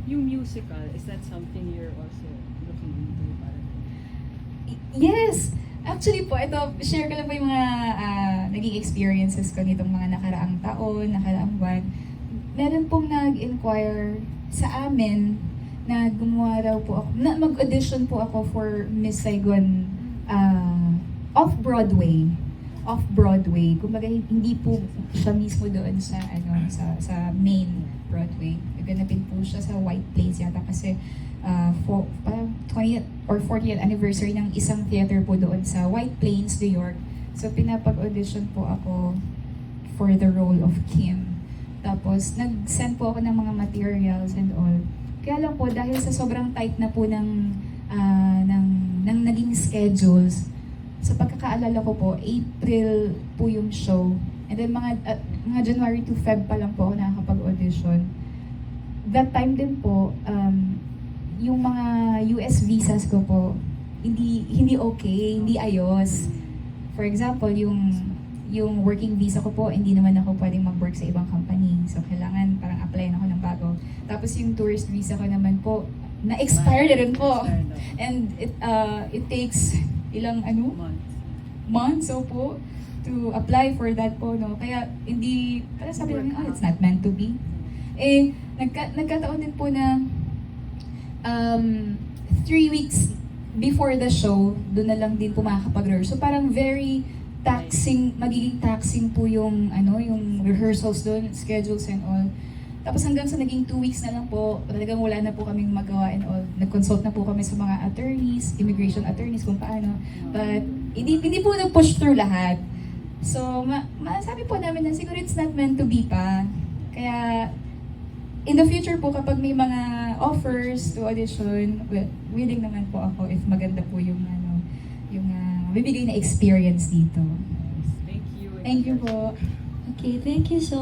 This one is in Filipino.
Yung musical, is that something you're also looking into? Parang, Yes! Actually po, ito, share ko lang po yung mga naging experiences ko nitong mga nakaraang taon, nakaraang buwan. Meron pong nag-inquire sa amin na gumawa daw po ako, na mag-audition po ako for Miss Saigon off-Broadway. Off-Broadway. Kumbaga, hindi po siya mismo doon sa, sa main Broadway. Naganapin po siya sa White Plains yata kasi parang 20th or 40th anniversary ng isang theater po doon sa White Plains, New York. So pinapag-audition po ako for the role of Kim. Tapos nag-send po ako ng mga materials and all. Kaya lang po dahil sa sobrang tight na po ng naging schedules, sa pagkakaalala ko po, April po yung show. And then mga January to Feb pa lang po ako nakakapag-audition. That time din po, yung mga US visas ko po, hindi okay, hindi ayos. For example, yung working visa ko po, hindi naman ako pwedeng mag-work sa ibang company. So, kailangan parang applyin ako ng bago. Tapos yung tourist visa ko naman po, na-expire na rin po. And it takes ilang months so po to apply for that po, no? Kaya hindi, parang sabi namin, it's not meant to be. Eh, nagkataon din po na 3 weeks before the show, doon na lang din po makakapag-rehearse. So parang very taxing, magiging taxing po yung, yung rehearsals doon, schedules and all. Tapos hanggang sa naging 2 weeks na lang po, talagang wala na po kaming magawa and all. Nag-consult na po kami sa mga attorneys, immigration attorneys kung paano. But hindi po nag-push through lahat. So, masabi po namin na siguro it's not meant to be pa. Kaya, in the future po, kapag may mga offers to audition, well, willing naman po ako if maganda po yung bibigay na experience dito. thank you. Thank you po. Okay, thank you so